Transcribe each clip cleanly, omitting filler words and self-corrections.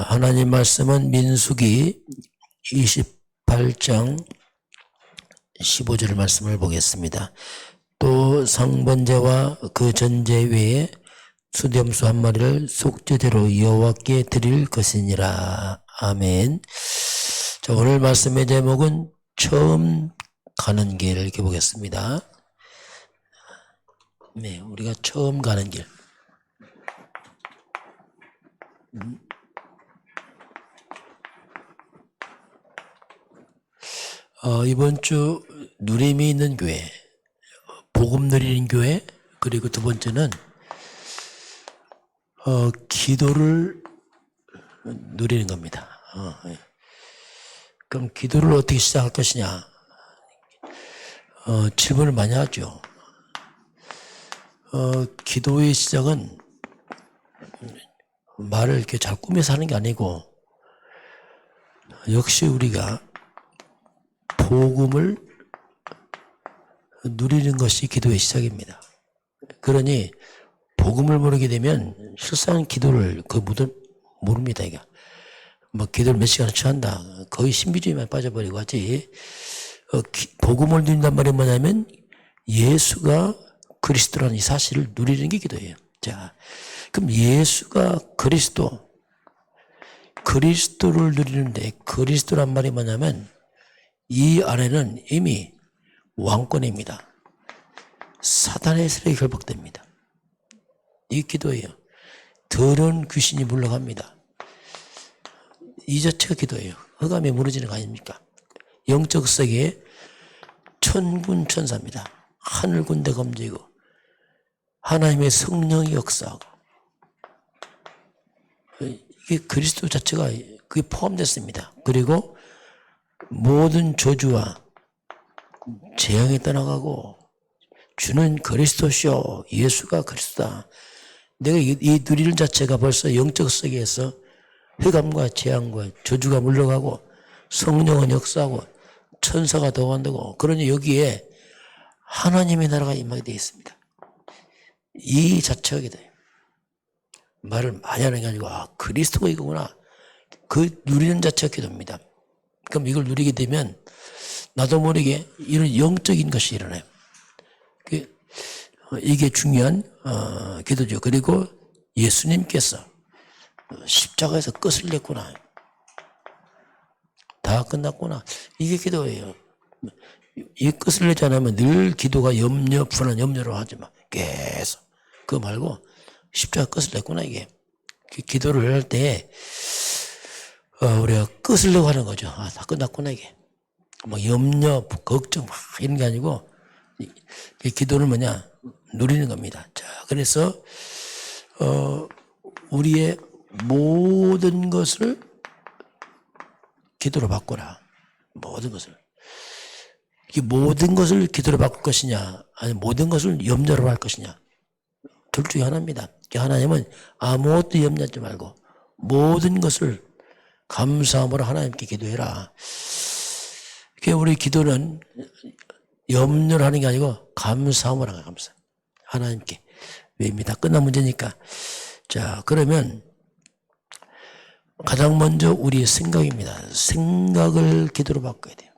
하나님 말씀은 민수기 28장 15절 말씀을 보겠습니다. 또 상번제와 그 전제 외에 수염소 한 마리를 속죄제로 여호와께 드릴 것이니라. 아멘. 자, 오늘 말씀의 제목은 처음 가는 길 이렇게 보겠습니다. 네, 우리가 처음 가는 길. 이번 주 누림이 있는 교회, 복음 누리는 교회, 그리고 두 번째는 기도를 누리는 겁니다. 그럼 기도를 어떻게 시작할 것이냐? 질문을 많이 하죠. 기도의 시작은 말을 이렇게 잘 꾸며서 하는 게 아니고 역시 우리가 복음을 누리는 것이 기도의 시작입니다. 그러니 복음을 모르게 되면 실상 기도를 모릅니다. 이게 뭐 기도를 몇 시간을 취한다. 거의 신비주의만 빠져버리고 하지. 복음을 누린단 말이 뭐냐면 예수가 그리스도라는 이 사실을 누리는 게 기도예요. 자, 그럼 예수가 그리스도를 누리는데 그리스도란 말이 뭐냐면 이 안에는 이미 왕권입니다. 사단의 세력이 결박됩니다. 이 기도예요. 더러운 귀신이 물러갑니다. 이 자체가 기도예요. 흑암이 무너지는 거 아닙니까? 영적 세계에 천군 천사입니다. 하늘 군대가 움직이고 하나님의 성령이 역사하고 이게 그리스도 자체가 그게 포함됐습니다. 그리고 모든 저주와 재앙이 떠나가고 주는 그리스도시오. 예수가 그리스도다. 내가 이 누리는 자체가 벌써 영적 세계에서 흑암과 재앙과 저주가 물러가고 성령은 역사하고 천사가 동원되고 그러니 여기에 하나님의 나라가 임하게 되어 있습니다. 이 자체가 기도예요. 말을 많이 하는 게 아니고 그리스도가 이거구나. 그 누리는 자체가 기도입니다. 그럼 이걸 누리게 되면 나도 모르게 이런 영적인 것이 일어나요. 이게 중요한 기도죠. 그리고 예수님께서 십자가에서 끝을 냈구나. 다 끝났구나. 이게 기도예요. 이 끝을 내지 않으면 늘 기도가 불안 염려로 하지 마. 계속. 그거 말고 십자가 끝을 냈구나 이게. 기도를 할 때 우리가 끝을 내고 하는 거죠. 다 끝났구나 이게. 뭐 염려, 걱정 이런 게 아니고 기도는 뭐냐? 누리는 겁니다. 자, 그래서 우리의 모든 것을 기도로 바꾸라. 모든 것을. 이 모든 것을 기도로 바꿀 것이냐, 아니 모든 것을 염려로 할 것이냐. 둘 중에 하나입니다. 하나님은 아무것도 염려하지 말고 모든 것을 감사함으로 하나님께 기도해라. 우리 기도는 염려를 하는 게 아니고 감사함으로 하는 거야. 감사. 하나님께. 왜 이미 다 끝난 문제니까. 자, 그러면 가장 먼저 우리의 생각입니다. 생각을 기도로 바꿔야 돼요.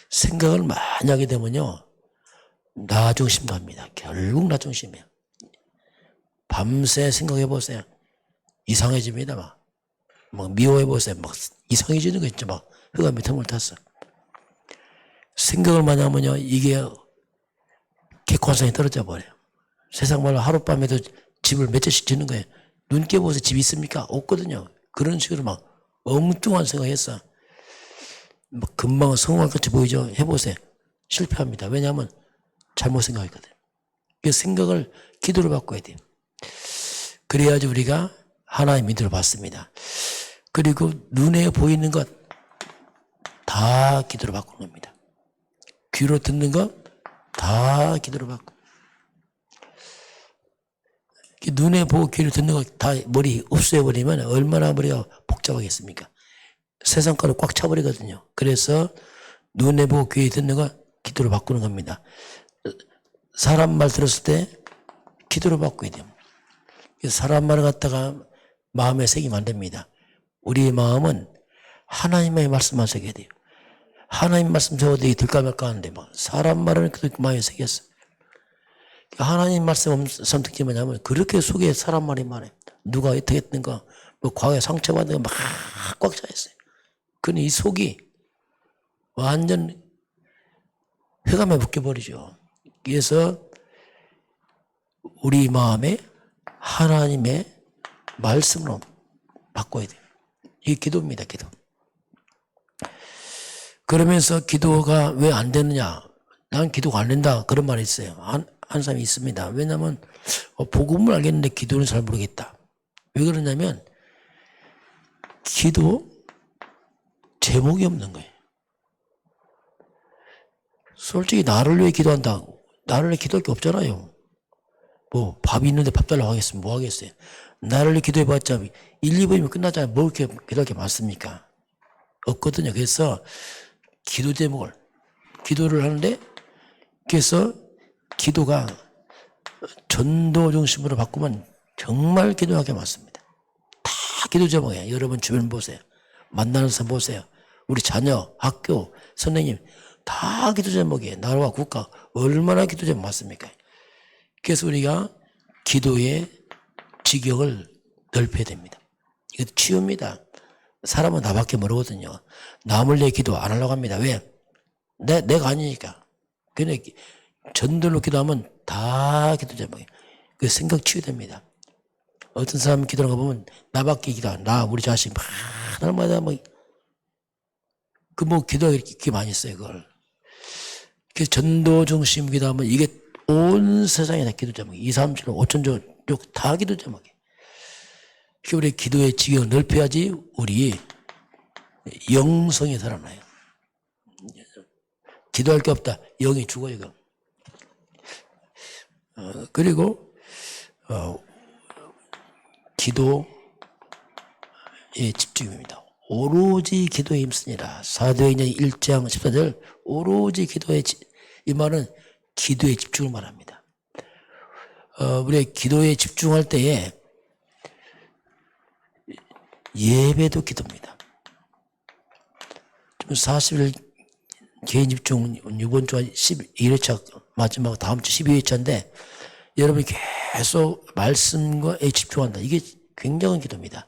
생각을 많이 하게 되면요. 나 중심 갑니다. 결국 나 중심이에요. 밤새 생각해 보세요. 이상해집니다. 막 미워해 보세요. 막 이상해지는 거 있죠. 막 흑암이 틈을 탔어. 생각을 많이 하면요. 이게 객관성이 떨어져 버려요. 세상 말로 하룻밤에도 집을 몇 채씩 짓는 거예요. 눈 깨보세요. 집 있습니까? 없거든요. 그런 식으로 막 엉뚱한 생각했어. 막 금방 성공할 것 같이 보이죠? 해보세요. 실패합니다. 왜냐하면 잘못 생각했거든요. 그 생각을 기도로 바꿔야 돼요. 그래야지 우리가 하나의 믿음을 받습니다. 그리고 눈에 보이는 것 다 기도로 바꾸는 겁니다. 귀로 듣는 것 다 기도로 바꾸고 눈에 보고 귀로 듣는 것 다 머리 흡수해버리면 얼마나 머리가 복잡하겠습니까? 세상 거를 꽉 차버리거든요. 그래서 눈에 보고 귀에 듣는 것 기도로 바꾸는 겁니다. 사람 말 들었을 때 기도로 바꿔야 돼요. 사람 말을 갖다가 마음에 새기면 안 됩니다. 우리의 마음은 하나님의 말씀만 새겨야 돼요. 하나님 말씀 적어도 이게 들까 말까 하는데 막 사람 말은 그렇게 마음에 새겼어. 하나님 말씀 선택지 뭐냐면 그렇게 속에 사람 말이 많아요. 누가 어떻게 했던가 뭐 과거에 상처받은 거 막 꽉 차 있어요. 그러니 이 속이 완전 흑암에 묶여버리죠. 그래서 우리 마음에 하나님의 말씀으로 바꿔야 돼요. 이게 기도입니다. 기도. 그러면서 기도가 왜 안 되느냐, 난 기도가 안 된다, 그런 말이 있어요. 한 사람이 있습니다. 왜냐하면 복음을 알겠는데 기도는 잘 모르겠다. 왜 그러냐면 기도 제목이 없는 거예요. 솔직히 나를 위해 기도한다고, 나를 위해 기도할 게 없잖아요. 뭐 밥이 있는데 밥 달라고 하겠으면 뭐 하겠어요. 나를 위해 기도해봤자 1, 2분이면 끝나잖아요. 뭐 이렇게 기도할 게 많습니까? 없거든요. 그래서 기도 제목을, 기도를 하는데, 그래서 기도가 전도 중심으로 바꾸면 정말 기도하게 맞습니다. 다 기도 제목이에요. 여러분 주변 보세요. 만나는 사람 보세요. 우리 자녀, 학교, 선생님 다 기도 제목이에요. 나라와 국가 얼마나 기도 제목 맞습니까? 그래서 우리가 기도의 지경을 넓혀야 됩니다. 이거 치유입니다. 사람은 나밖에 모르거든요. 남을 위해 기도 안 하려고 합니다. 왜? 내가 아니니까. 그냥 전도로 기도하면 다 기도 제목이에요. 그 생각 치유됩니다. 어떤 사람 기도하는 거 보면 나밖에 기도, 나 우리 자신 막 날마다 뭐 기도가 이렇게 많이 있어요. 그걸. 그래서 전도 중심 기도하면 이게 온 세상에 다 기도 제목이 2, 3, 7, 5천 족 다 기도 제목이에요. 우리 기도의 지경을 넓혀야지 우리 영성이 살아나요. 기도할 게 없다. 영이 죽어요. 이거. 그리고 기도의 집중입니다. 오로지 기도에 힘쓰니라. 사도행전 1장 14절 오로지 기도에 이 말은 기도에 집중을 말합니다. 우리 기도에 집중할 때에 예배도 기도입니다. 40일 개인 집중 이번 주 11회차 마지막 다음 주 12회차인데 여러분이 계속 말씀과에 집중한다. 이게 굉장한 기도입니다.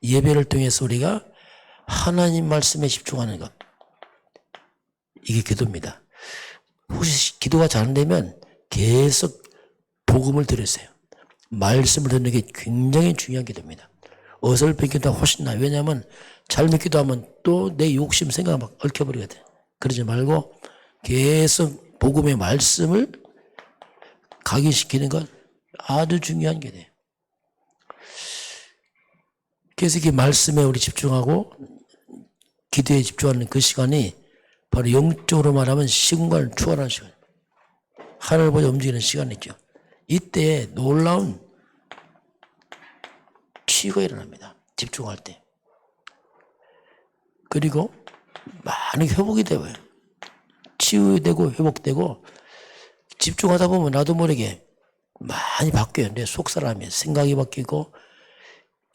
예배를 통해서 우리가 하나님 말씀에 집중하는 것. 이게 기도입니다. 혹시 기도가 잘 안 되면 계속 복음을 들으세요. 말씀을 듣는 게 굉장히 중요한 기도입니다. 어설픈 기도가 훨씬 나아요. 왜냐하면 잘못 기도하면 또 내 욕심 생각 막 얽혀버리거든. 그러지 말고 계속 복음의 말씀을 각인시키는 건 아주 중요한 게 돼요. 그래서 이게 말씀에 우리 집중하고 기도에 집중하는 그 시간이 바로 영적으로 말하면 시공간을 초월하는 시간. 하늘을 보자 움직이는 시간이죠. 이때 놀라운 치유가 일어납니다. 집중할 때. 그리고 많이 회복이 되고요. 치유되고 회복되고 집중하다 보면 나도 모르게 많이 바뀌어요. 내 속사람이 생각이 바뀌고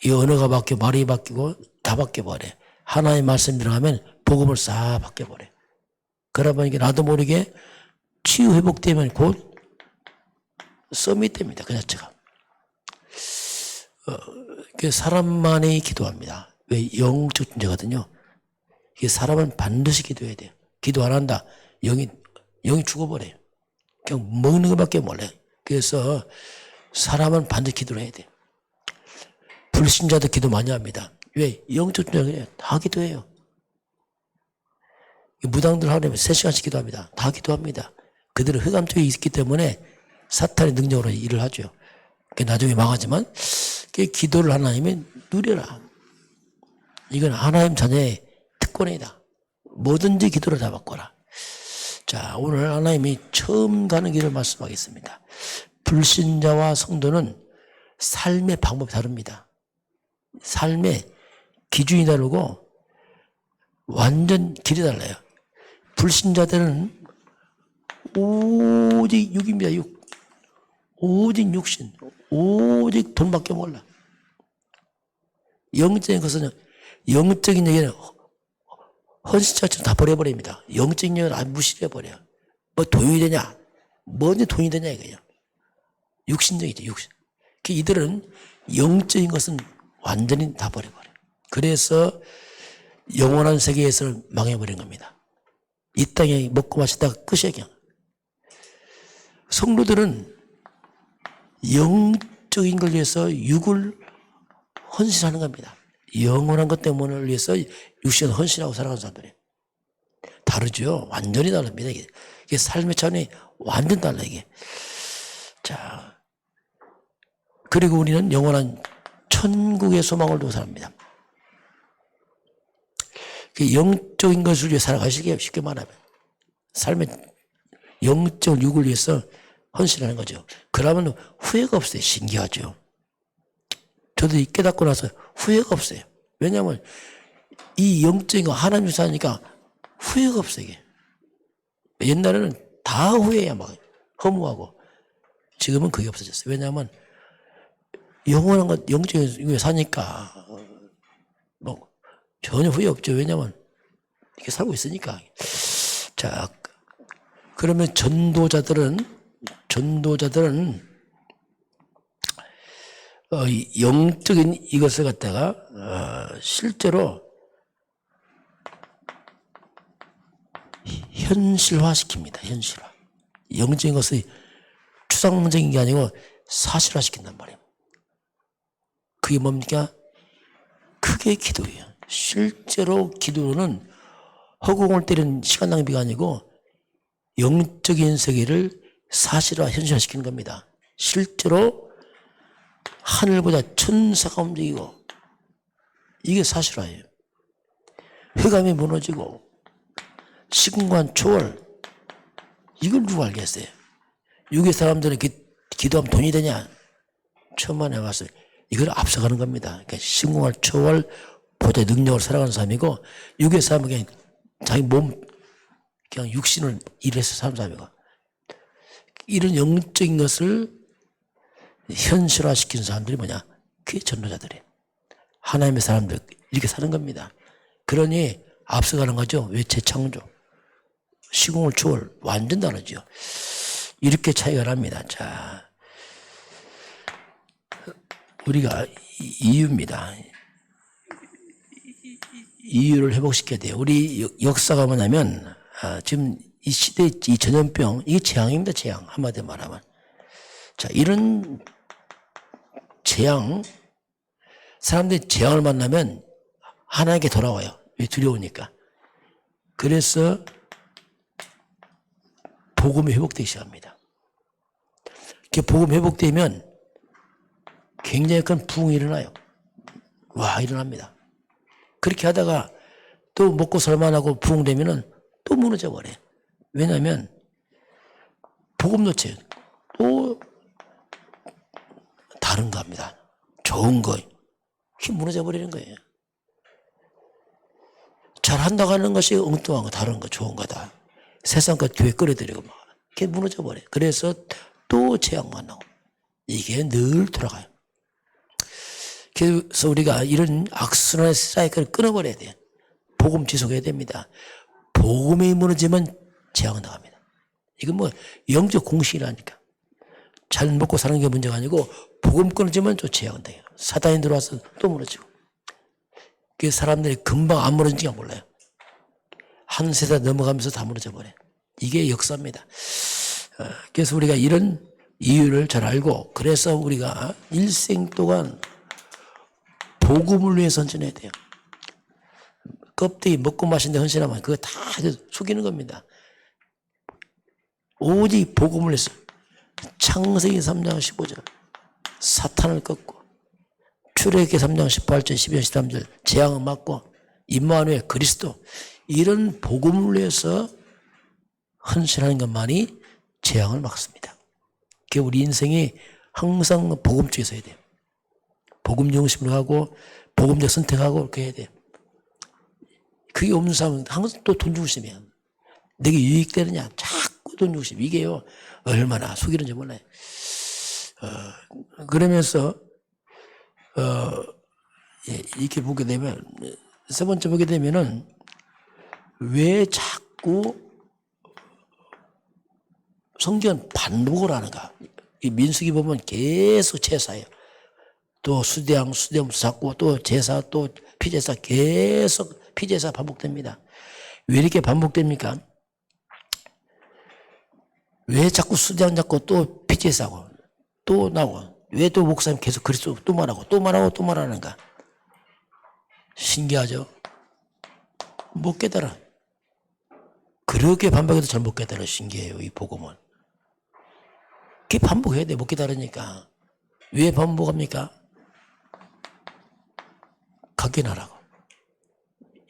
이 언어가 바뀌고 말이 바뀌고 다 바뀌어버려. 하나의 말씀 들어가면 복음을 싹 바뀌어버려. 그러다 보니까 나도 모르게 치유 회복되면 곧 썸이 됩니다. 그 자체가. 사람만이 기도합니다. 왜? 영적 존재거든요. 이게 사람은 반드시 기도해야 돼요. 기도 안 한다. 영이 죽어버려요. 그냥 먹는 것밖에 몰라요. 그래서 사람은 반드시 기도를 해야 돼요. 불신자도 기도 많이 합니다. 왜? 영적 존재가 다 기도해요. 무당들 하려면 3시간씩 기도합니다. 다 기도합니다. 그들은 흑암 쪽에 있기 때문에 사탄의 능력으로 일을 하죠. 나중에 망하지만 기도를 하나님이 누려라. 이건 하나님 자녀의 특권이다. 뭐든지 기도를 다 바꿔라. 자, 오늘 하나님이 처음 가는 길을 말씀하겠습니다. 불신자와 성도는 삶의 방법이 다릅니다. 삶의 기준이 다르고 완전 길이 달라요. 불신자들은 오직 육입니다. 오직 육신, 오직 돈밖에 몰라. 영적인 것은 영적인 얘기는 헌신자처럼 다 버려버립니다. 영적인 얘기는 안 무시해버려. 뭐 돈이 되냐? 뭐니 돈이 되냐 이거예요. 육신적이죠, 육신. 이들은 영적인 것은 완전히 다 버려버려. 그래서 영원한 세계에서 망해버린 겁니다. 이 땅에 먹고 마시다가 끝이야, 그냥. 성도들은 영적인 걸 위해서 육을 헌신하는 겁니다. 영원한 것 때문을 위해서 육신을 헌신하고 살아가는 사람들이에요. 다르죠. 완전히 다릅니다. 이게 삶의 차원이 완전 달라, 이게. 자. 그리고 우리는 영원한 천국의 소망을 두고 삽니다. 영적인 것을 위해 살아가시게 쉽게 말하면 삶의 영적 육을 위해서 헌신하는 거죠. 그러면 후회가 없어요. 신기하죠. 저도 깨닫고 나서 후회가 없어요. 왜냐하면 이 영적인 거 하나님이 사니까 후회가 없어요. 이게. 옛날에는 다 후회야 막 허무하고 지금은 그게 없어졌어요. 왜냐하면 영원한 것 영적인 거 사니까 뭐 전혀 후회 없죠. 왜냐하면 이렇게 살고 있으니까. 자, 그러면 전도자들은 영적인 이것을 갖다가 실제로 현실화시킵니다. 현실화. 영적인 것이 추상적인 게 아니고 사실화시킨단 말이에요. 그게 뭡니까? 그게 기도예요. 실제로 기도는 허공을 때리는 시간 낭비가 아니고 영적인 세계를 사실화, 현실화시키는 겁니다. 실제로 하늘보다 천사가 움직이고 이게 사실화예요. 흑암이 무너지고 시공간 초월 이걸 누가 알겠어요? 육의 사람들은 기도하면 돈이 되냐? 천만에 와서 이걸 앞서가는 겁니다. 그러니까 시공간 초월 보다 능력을 살아가는 사람이고 육의 사람은 그냥 자기 몸 그냥 육신을 일해서 사는 사람이고 이런 영적인 것을 현실화시키는 사람들이 뭐냐? 그게 전도자들이에요. 하나님의 사람들 이렇게 사는 겁니다. 그러니 앞서가는 거죠. 왜 재창조? 시공을 초월 완전 다르죠. 이렇게 차이가 납니다. 자, 우리가 이유입니다. 이유를 회복시켜야 돼요. 우리 역사가 뭐냐면 지금 이 시대 이 전염병 이게 재앙입니다. 재앙 한마디로 말하면. 자, 이런 재앙 사람들이 재앙을 만나면 하나님께 돌아와요. 왜? 두려우니까. 그래서 복음이 회복되기 시작합니다. 복음이 회복되면 굉장히 큰 부흥이 일어나요. 와, 일어납니다. 그렇게 하다가 또 먹고 살만하고 부흥되면은 또 무너져 버려요. 왜냐하면 복음 놓쳐요. 또 다른 거 합니다. 좋은 거. 그게 무너져 버리는 거예요. 잘한다고 하는 것이 엉뚱한 거, 다른 거, 좋은 거다. 세상 것 교회 끌어들이고 막. 그게 무너져 버려요. 그래서 또 재앙만 나고. 이게 늘 돌아가요. 그래서 우리가 이런 악순환의 사이클을 끊어버려야 돼요. 복음 지속해야 됩니다. 복음이 무너지면 재앙은 나갑니다. 이건 뭐 영적 공식이라니까. 잘 먹고 사는 게 문제가 아니고 복음 끊어지면 또 재앙은 돼요. 사단이 들어와서 또 무너지고. 그 사람들이 금방 안 무너진지가 몰라요. 한 세대 넘어가면서 다 무너져 버려요. 이게 역사입니다. 그래서 우리가 이런 이유를 잘 알고 그래서 우리가 일생 동안 복음을 위해서 헌신해야 돼요. 껍데기 먹고 마신데 헌신하면 그거 다 속이는 겁니다. 오직 복음을 위해서 창세기 3장 15절 사탄을 꺾고 출애굽기 3장 18절 12절 13절 재앙을 막고 임마누엘 그리스도 이런 복음을 위해서 헌신하는 것만이 재앙을 막습니다. 그게 우리 인생이 항상 복음 쪽에서 해야 돼요. 복음 중심으로 하고 복음적 선택하고 이렇게 해야 돼요. 그게 없는 사람은 항상 또 돈 중심이야. 내게 유익되느냐 자꾸 돈 중심. 이게요 얼마나 속이는지 몰라요. 그러면서 예, 이렇게 보게 되면, 세 번째 보게 되면은, 왜 자꾸 성경은 반복을 하는가? 이 민수기 보면 계속 제사예요. 또 수대함수 잡고 또 제사 또 피제사 계속 피제사 반복됩니다. 왜 이렇게 반복됩니까? 왜 자꾸 수대함 잡고 또 피제사고 또 나오고 왜 또 목사님 계속 그리스도 또 말하고 또 말하고 또 말하는가? 신기하죠? 못 깨달아. 그렇게 반복해도 잘 못 깨달아. 신기해요. 이 복음은. 그게 반복해야 돼. 못 깨달으니까. 왜 반복합니까? 각인하라고.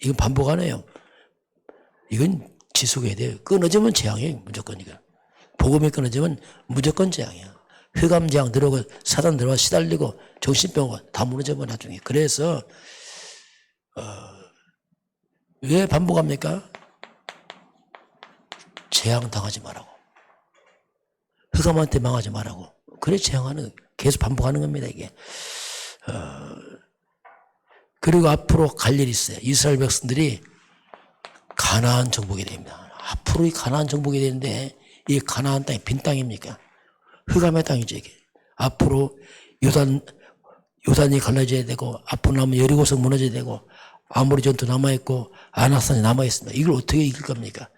이건 반복 안 해요. 이건 지속해야 돼요. 끊어지면 재앙이에요. 무조건 이거. 복음이 끊어지면 무조건 재앙이야. 흑암 재앙 들어오고 사단 들어와 시달리고 정신병 오고 다 무너져버려 나중에. 그래서 왜 반복합니까? 재앙 당하지 말라고. 흑암한테 망하지 말라고. 그래 재앙하는 계속 반복하는 겁니다 이게. 그리고 앞으로 갈 일이 있어요. 이스라엘 백성들이 가나안 정복이 됩니다. 앞으로 이 가나안 정복이 되는데 이 가나안 땅이 빈 땅입니까? 흑암의 땅이죠 이게. 앞으로 요단이 갈라져야 되고 앞으로 남은 여리고성 무너져야 되고 아모리 전투 남아있고 아낙산이 남아있습니다. 이걸 어떻게 이길 겁니까?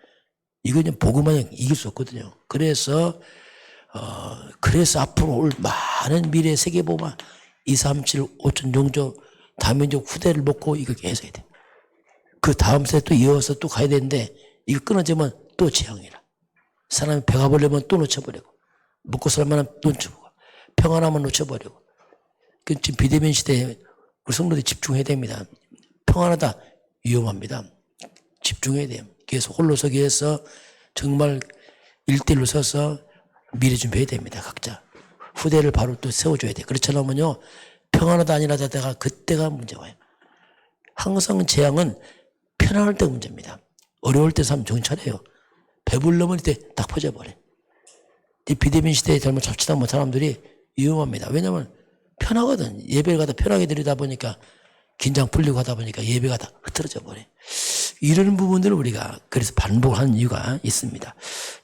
이건 복음만 이길 수 없거든요. 그래서 앞으로 올 많은 미래 세계보마 2, 3, 7, 5천 종족 다민족 후대를 놓고 이거 계속 해야 돼. 그 다음 세대 또 이어서 또 가야 되는데 이거 끊어지면 또 재앙이라. 사람이 배가 벌려면 또 놓쳐버리고 먹고 살만한 놓쳐버리고 평안하면 놓쳐버리고. 그 지금 비대면 시대에 우리 성도들이 집중해야 됩니다. 평안하다 위험합니다. 집중해야 돼요. 계속 홀로 서기 위해서 정말 1대1로 서서 미래 준비해야 됩니다. 각자. 후대를 바로 또 세워줘야 돼요. 그렇지 않으면요. 평안하다 아니라다가 그때가 문제가 와요. 항상 재앙은 편안할 때가 문제입니다. 어려울 때 사람 정신 차려요. 배불러면 이때 딱 퍼져버려. 이 비대면 시대에 잘못 잡치다 못한 사람들이 위험합니다. 왜냐하면 편하거든. 예배를 가다 편하게 드리다 보니까 긴장 풀리고 하다 보니까 예배가 다 흐트러져 버려. 이런 부분들을 우리가 그래서 반복하는 이유가 있습니다.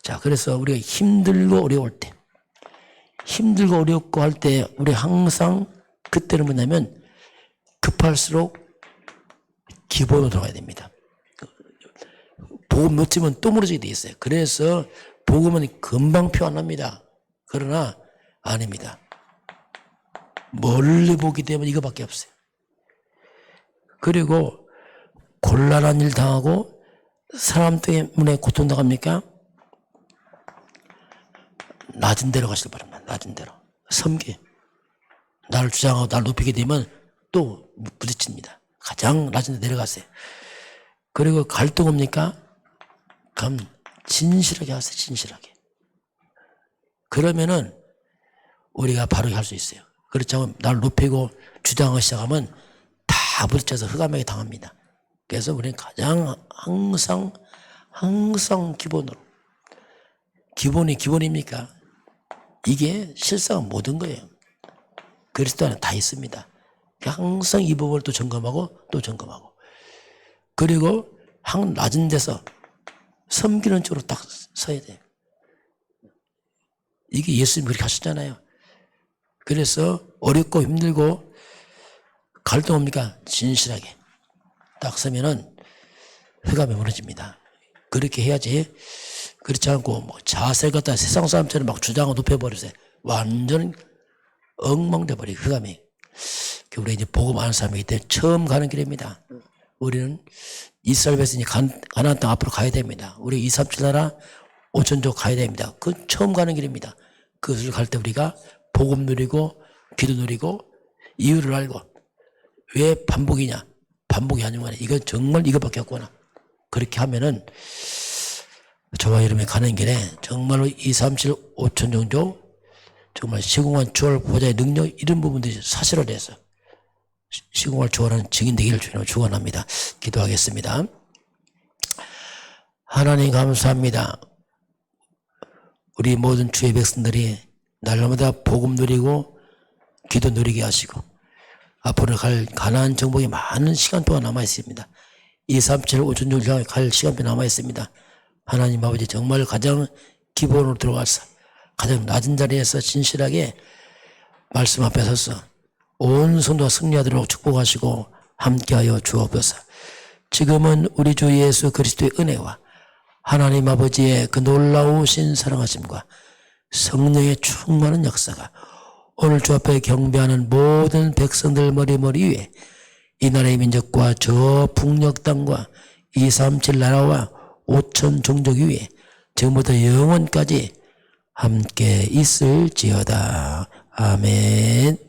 자, 그래서 우리가 힘들고 어려울 때, 힘들고 어렵고 할 때 우리 항상 그때는 뭐냐면 급할수록 기본으로 들어가야 됩니다. 복음 놓치면 또 무너지게 돼 있어요. 그래서 복음은 금방 표현합니다. 그러나 아닙니다. 멀리 보기 때문에 이거밖에 없어요. 그리고 곤란한 일 당하고 사람 때문에 고통당합니까? 낮은 데로 가시길 바랍니다. 낮은 데로. 섬기. 나를 주장하고 나를 높이게 되면 또 부딪힙니다. 가장 낮은 데 내려가세요. 그리고 갈등 옵니까? 그럼 진실하게 하세요. 진실하게. 그러면은 우리가 바로 할 수 있어요. 그렇지 않으면 나를 높이고 주장하기 시작하면 다 부딪혀서 흑암에게 당합니다. 그래서 우리는 가장 항상 기본으로. 기본이 기본입니까? 이게 실상은 모든 거예요. 그리스도 안에 다 있습니다. 항상 이 부분을 또 점검하고 또 점검하고. 그리고 낮은 데서 섬기는 쪽으로 딱 서야 돼요. 이게 예수님이 그렇게 하셨잖아요. 그래서 어렵고 힘들고 갈등 옵니까? 진실하게 딱 서면은 흑암이 무너집니다. 그렇게 해야지. 그렇지 않고 뭐 자세 갖다 세상 사람처럼 막 주장을 높여버리세요. 완전 엉망돼 버리 흑암이. 우리 이제 복음 아는 사람이기 때문에 처음 가는 길입니다. 우리는 이스라엘 백성이 가나안 땅 앞으로 가야 됩니다. 우리 2, 3, 7 나라 5천족 가야 됩니다. 그 처음 가는 길입니다. 그것을 갈 때 우리가 복음 누리고 기도 누리고 이유를 알고 왜 반복이냐? 반복이 아니면 이건 정말 이거밖에 없구나. 그렇게 하면은 저와 여러분이 가는 길에 정말로 2, 3, 7, 5천 종족 정말 시공한 주월 보좌의 능력 이런 부분들이 사실화돼서 시공을 주원하는 증인 되기를 주님으로 축원합니다. 기도하겠습니다. 하나님 감사합니다. 우리 모든 주의 백성들이 날마다 복음 누리고 기도 누리게 하시고 앞으로 갈 가나안 정복이 많은 시간 동안 남아 있습니다. 237 5천족을 향해 갈 시간이 남아 있습니다. 하나님 아버지 정말 가장 기본으로 들어가서 가장 낮은 자리에서 진실하게 말씀 앞에 서서 온 성도가 승리하도록 축복하시고 함께하여 주옵소서. 지금은 우리 주 예수 그리스도의 은혜와 하나님 아버지의 그 놀라우신 사랑하심과 성령의 충만한 역사가 오늘 주 앞에 경배하는 모든 백성들 머리 위에 이 나라의 민족과 저 북녘 땅과 237 나라와 5천 종족 위에 지금부터 영원까지 함께 있을지어다. 아멘.